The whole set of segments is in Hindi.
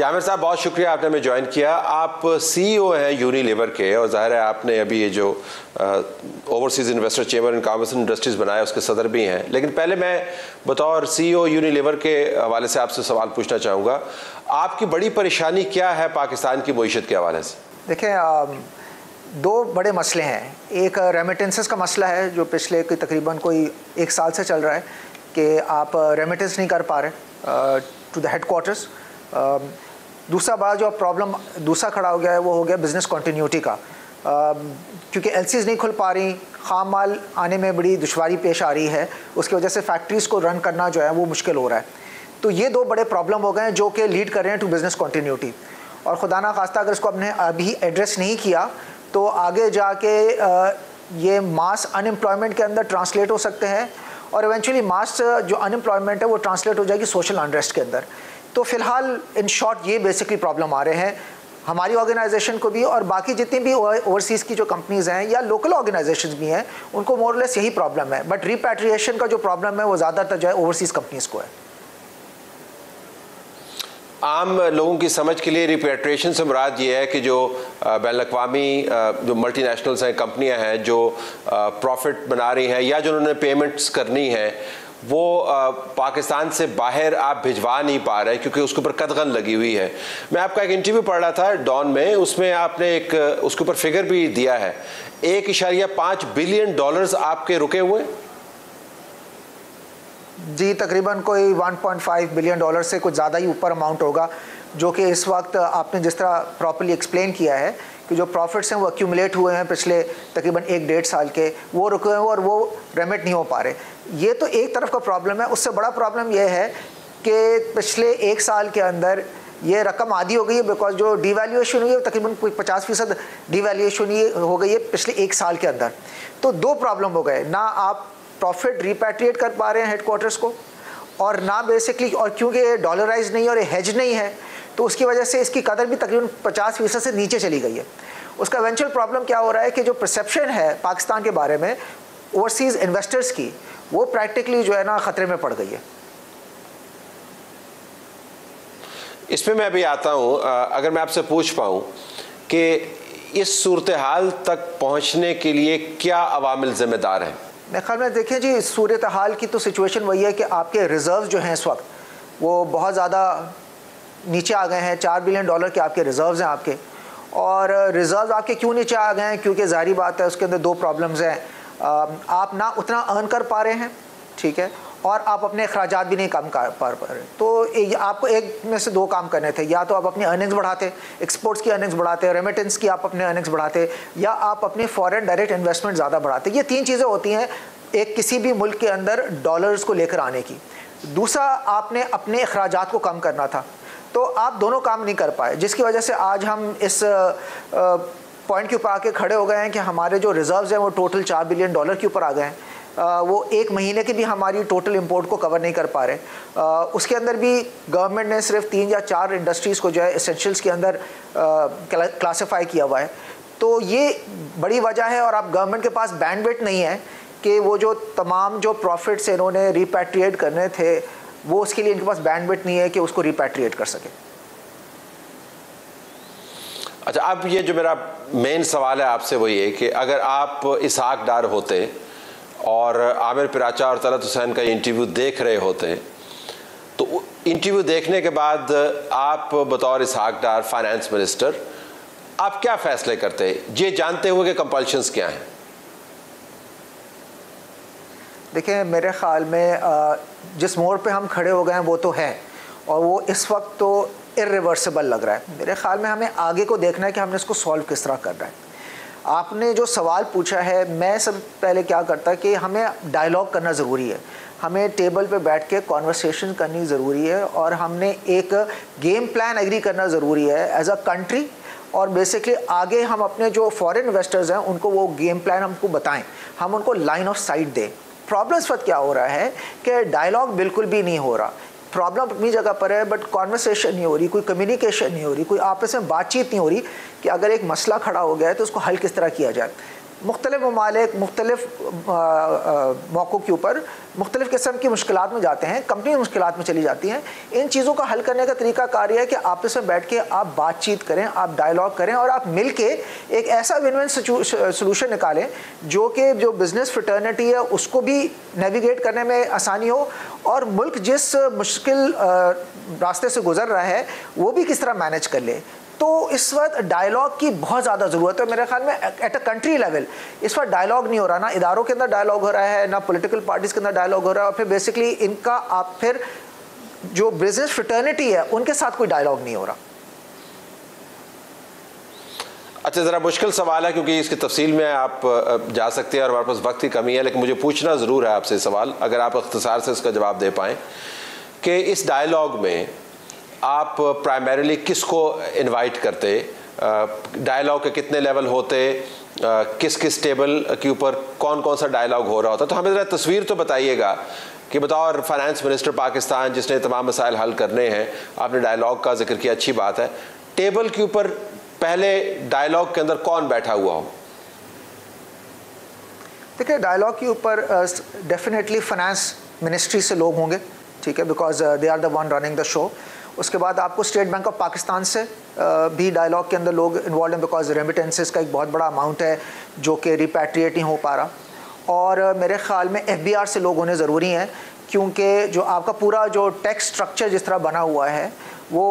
आमिर साहब, बहुत शुक्रिया आपने हमें ज्वाइन किया। आप सीईओ हैं यूनिलीवर के, और जाहिर है आपने अभी ये जो overseas investor chamber in commerce industries बनाया उसके सदर भी हैं। लेकिन पहले मैं बतौर सीईओ यूनिलीवर के हवाले से आपसे सवाल पूछना चाहूँगा, आपकी बड़ी परेशानी क्या है पाकिस्तान की मईशत के हवाले से? देखिए, दो बड़े मसले हैं। एक रेमिटेंसेस का मसला है जो पिछले तकरीबन कोई 1 साल से चल रहा है कि आप रेमिटेंस नहीं कर पा रहे टू द हेडक्वार्टर्स। दूसरा बड़ा जो प्रॉब्लम दूसरा खड़ा हो गया है वो हो गया बिज़नेस कंटिन्यूटी का, क्योंकि एलसीज नहीं खुल पा रही, खाम माल आने में बड़ी दुश्वारी पेश आ रही है, उसकी वजह से फैक्ट्रीज़ को रन करना जो है वो मुश्किल हो रहा है। तो ये दो बड़े प्रॉब्लम हो गए हैं जो कि लीड कर रहे हैं टू बिज़नेस कंटिन्यूटी, और खुदा ना खास्ता अगर इसको हमने अभी एड्रेस नहीं किया तो आगे जाके ये मास अनएम्प्लॉयमेंट के अंदर ट्रांसलेट हो सकते हैं, और इवेंचुअली मास जो अनएम्प्लॉयमेंट है वो ट्रांसलेट हो जाएगी सोशल अनरेस्ट के अंदर। तो फ़िलहाल इन शॉर्ट ये बेसिकली प्रॉब्लम आ रहे हैं हमारी ऑर्गेनाइजेशन को भी, और बाकी जितनी भी ओवरसीज़ की जो कंपनीज़ हैं या लोकल ऑर्गेनाइजेशंस भी हैं उनको मोरलेस यही प्रॉब्लम है। बट रिपैट्रिएशन का जो प्रॉब्लम है वो ज़्यादातर जो है ओवरसीज़ कंपनीज़ को है। आम लोगों की समझ के लिए रिपैट्रिएशन से मुराद ये है कि जो बैनुल-अक़वामी जो मल्टीनेशनल्स हैं, कंपनियां हैं जो प्रॉफिट बना रही हैं या जो उन्होंने पेमेंट्स करनी है वो पाकिस्तान से बाहर आप भिजवा नहीं पा रहे क्योंकि उसके ऊपर कदगन लगी हुई है। मैं आपका एक इंटरव्यू पढ़ रहा था डॉन में, उसमें आपने एक उसके ऊपर फिगर भी दिया है, 1.5 बिलियन डॉलर्स आपके रुके हुए। जी, तकरीबन कोई 1.5 बिलियन डॉलर से कुछ ज़्यादा ही ऊपर अमाउंट होगा, जो कि इस वक्त आपने जिस तरह प्रॉपर्ली एक्सप्लेन किया है कि जो प्रॉफिट्स हैं वो एक्यूमुलेट हुए हैं पिछले तकरीबन 1-1.5 साल के, वो रुके हुए हैं और वो रेमिट नहीं हो पा रहे। ये तो एक तरफ का प्रॉब्लम है। उससे बड़ा प्रॉब्लम ये है कि पिछले 1 साल के अंदर ये रकम आधी हो गई है, बिकॉज जो डिवैल्यूएशन हुई है तकरीबन कोई 50% डिवैल्यूएशन हो गई है पिछले 1 साल के अंदर। तो दो प्रॉब्लम हो गए, ना आप प्रॉफिट रिपैट्रिएट कर पा रहे हैं हेडक्वार्टर्स को, और ना बेसिकली, और क्योंकि ये डॉलराइज नहीं है और ये हेज नहीं है तो उसकी वजह से इसकी कदर भी तकरीबन 50% से नीचे चली गई है। उसका इवेंचुअल प्रॉब्लम क्या हो रहा है कि जो परसेप्शन है पाकिस्तान के बारे में ओवरसीज़ इन्वेस्टर्स की, वो प्रैक्टिकली जो है ना ख़तरे में पड़ गई है। इसमें मैं अभी आता हूँ, अगर मैं आपसे पूछ पाऊँ कि इस सूरत हाल तक पहुँचने के लिए क्या अवामिल ज़िम्मेदार हैं? मेरे ख्याल में देखिए जी, सूरत हाल की तो सिचुएशन वही है कि आपके रिज़र्व जो हैं इस वक्त वो बहुत ज़्यादा नीचे आ गए हैं। 4 बिलियन डॉलर के आपके रिज़र्व्स हैं आपके, और रिज़र्व आपके क्यों नीचे आ गए हैं? क्योंकि ज़ाहिर बात है उसके अंदर दो प्रॉब्लम्स हैं, आप ना उतना अर्न कर पा रहे हैं, ठीक है, और आप अपने अखराजात भी नहीं कम कर पा रहे। तो आपको एक में से दो काम करने थे, या तो आप अपनी अर्निंग्स बढ़ाते, एक्सपोर्ट्स की अर्निंग्स बढ़ाते, रेमिटेंस की आप अपने अर्निंग्स बढ़ाते, या आप अपने फॉरेन डायरेक्ट इन्वेस्टमेंट ज़्यादा बढ़ाते। ये 3 चीज़ें होती हैं एक किसी भी मुल्क के अंदर डॉलर्स को लेकर आने की। दूसरा, आपने अपने अखराजात को कम करना था, तो आप दोनों काम नहीं कर पाए, जिसकी वजह से आज हम इस पॉइंट के ऊपर आके खड़े हो गए हैं कि हमारे जो रिज़र्व्स हैं वो टोटल 4 बिलियन डॉलर के ऊपर आ गए हैं। वो 1 महीने की भी हमारी टोटल इंपोर्ट को कवर नहीं कर पा रहे। उसके अंदर भी गवर्नमेंट ने सिर्फ 3 या 4 इंडस्ट्रीज़ को जो है एसेंशियल्स के अंदर क्लासिफाई किया हुआ है। तो ये बड़ी वजह है, और अब गवर्नमेंट के पास बैंडविड्थ नहीं है कि वो जो तमाम जो प्रॉफिट्स इन्होंने रिपैट्रिएट करने थे वो उसके लिए इनके पास बैंडविड्थ नहीं है कि उसको रिपैट्रिएट कर सके। अच्छा, अब ये जो मेरा मेन सवाल है आपसे वो ये कि अगर आप इसहाक डार होते और आमिर पिराचा और तलत हुसैन का इंटरव्यू देख रहे होते, तो इंटरव्यू देखने के बाद आप बतौर इसहाक डार फाइनेंस मिनिस्टर आप क्या फैसले करते, ये जानते हुए कि कंपल्शंस क्या हैं? देखिए, मेरे ख़्याल में जिस मोड़ पे हम खड़े हो गए हैं वो तो है, और वो इस वक्त तो इर्रिवर्सिबल लग रहा है। मेरे ख़्याल में हमें आगे को देखना है कि हमने इसको सॉल्व किस तरह करना है। आपने जो सवाल पूछा है, मैं सब पहले क्या करता कि हमें डायलॉग करना ज़रूरी है, हमें टेबल पे बैठ के कॉन्वर्सेशन करनी ज़रूरी है, और हमने एक गेम प्लान एग्री करना ज़रूरी है एज अ कंट्री, और बेसिकली आगे हम अपने जो फॉरेन इन्वेस्टर्स हैं उनको वो गेम प्लान हमको बताएं, हम उनको लाइन ऑफ साइट दें। प्रॉब्लम इस वक्त क्या हो रहा है कि डायलॉग बिल्कुल भी नहीं हो रहा। प्रॉब्लम अपनी जगह पर है, बट कॉन्वर्सेशन नहीं हो रही, कोई कम्युनिकेशन नहीं हो रही, कोई आपस में बातचीत नहीं हो रही कि अगर एक मसला खड़ा हो गया है तो उसको हल किस तरह किया जाए। मुख्तलिफ ममालिक मुख्तलिफ मौक़ों के ऊपर मुख्तलिफ़ किस्म की मुश्किलात में जाते हैं, कंपनी मुश्किलात में चली जाती हैं। इन चीज़ों का हल करने का तरीका कार है कि आपस में बैठ के आप बातचीत करें, आप डायलॉग करें और आप मिल के एक ऐसा विन विन सोल्यूशन निकालें जो कि जो बिज़नेस फ्रेटर्निटी है उसको भी नेविगेट करने में आसानी हो और मुल्क जिस मुश्किल रास्ते से गुजर रहा है वो भी किस तरह मैनेज कर ले। तो इस वक्त डायलॉग की बहुत ज़्यादा ज़रूरत है। मेरे ख्याल में एट अ कंट्री लेवल इस वक्त डायलॉग नहीं हो रहा, ना इदारों के अंदर डायलॉग हो रहा है, ना पॉलिटिकल पार्टीज़ के अंदर डायलॉग हो रहा है, और फिर बेसिकली इनका आप फिर जो बिजनेस फ्रेटर्निटी है उनके साथ कोई डायलॉग नहीं हो रहा। अच्छा, ज़रा मुश्किल सवाल है क्योंकि इसकी तफसील में आप जा सकते हैं और हमारे पास वक्त की कमी है, लेकिन मुझे पूछना ज़रूर है आपसे सवाल, अगर आप इख्तिसार से इसका जवाब दे पाएँ कि इस डायलॉग में आप प्राइमरीली किसको इनवाइट करते, डायलॉग के कितने लेवल होते, किस किस टेबल के ऊपर कौन कौन सा डायलॉग हो रहा होता, तो हमें ज़रा तस्वीर तो बताइएगा कि बतौर फाइनेंस मिनिस्टर पाकिस्तान जिसने तमाम मसाइल हल करने हैं, आपने डायलॉग का जिक्र किया, अच्छी बात है, टेबल के ऊपर पहले डायलॉग के अंदर कौन बैठा हुआ हो? देखिए, डायलॉग के ऊपर डेफिनेटली फाइनेंस मिनिस्ट्री से लोग होंगे, ठीक है, because they are the one running the show. उसके बाद आपको स्टेट बैंक ऑफ पाकिस्तान से भी डायलॉग के अंदर लोग इन्वॉल्व हैं, बिकॉज रेमिटेंसेस का एक बहुत बड़ा अमाउंट है जो कि रिपैट्रिएट नहीं हो पा रहा। और मेरे ख्याल में FBR से लोग होने ज़रूरी हैं, क्योंकि जो आपका पूरा जो टैक्स स्ट्रक्चर जिस तरह बना हुआ है वो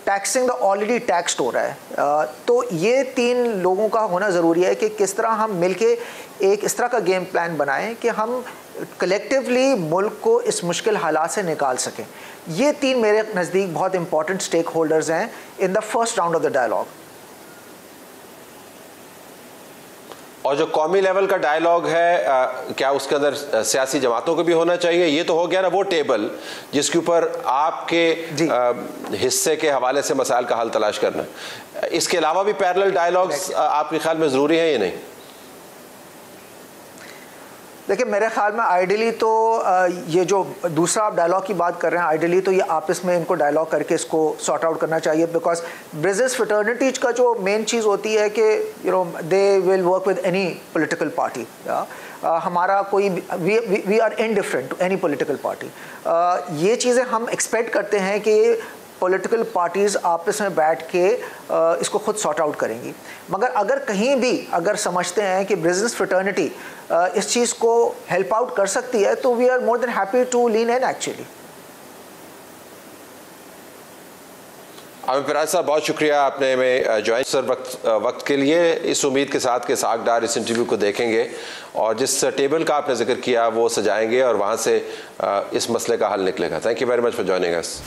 टैक्सिंग द ऑलरेडी टैक्सड हो रहा है। तो ये 3 लोगों का होना ज़रूरी है कि किस तरह हम मिलके एक इस तरह का गेम प्लान बनाएं कि हम कलेक्टिवली मुल्क को इस मुश्किल हालात से निकाल सकें। ये 3 मेरे नज़दीक बहुत इंपॉर्टेंट स्टेक होल्डर्स हैं in the first round of the dialogue. और जो कौमी लेवल का डायलॉग है, क्या उसके अंदर सियासी जमातों को भी होना चाहिए? ये तो हो गया ना वो टेबल जिसके ऊपर आपके हिस्से के हवाले से मसाइल का हल तलाश करना। इसके अलावा भी पैरेलल डायलॉग्स आपके ख्याल में ज़रूरी हैं या नहीं? देखिए, मेरे ख्याल में आइडियली तो ये जो दूसरा आप डायलॉग की बात कर रहे हैं, आइडियली तो ये आपस में इनको डायलॉग करके इसको सॉर्ट आउट करना चाहिए, बिकॉज बिजनेस फ्रेटर्निटीज का जो मेन चीज़ होती है कि they will work with any political party. हमारा कोई we are indifferent to any political party. ये चीज़ें हम एक्सपेक्ट करते हैं कि पॉलिटिकल पार्टीज़ आपस में बैठ के इसको खुद सॉर्ट आउट करेंगी। मगर अगर कहीं भी अगर समझते हैं कि बिजनेस फ्रेटर्निटी इस चीज़ को हेल्प आउट कर सकती है तो we are more than happy to lean in actually. Aamir Faraz साहब, बहुत शुक्रिया आपने हमें ज्वाइन सर वक्त के लिए। इस उम्मीद के साथ कि सागदार इस इंटरव्यू को देखेंगे और जिस टेबल का आपने जिक्र किया वो सजाएंगे और वहाँ से इस मसले का हल निकलेगा। Thank you very much for joining us.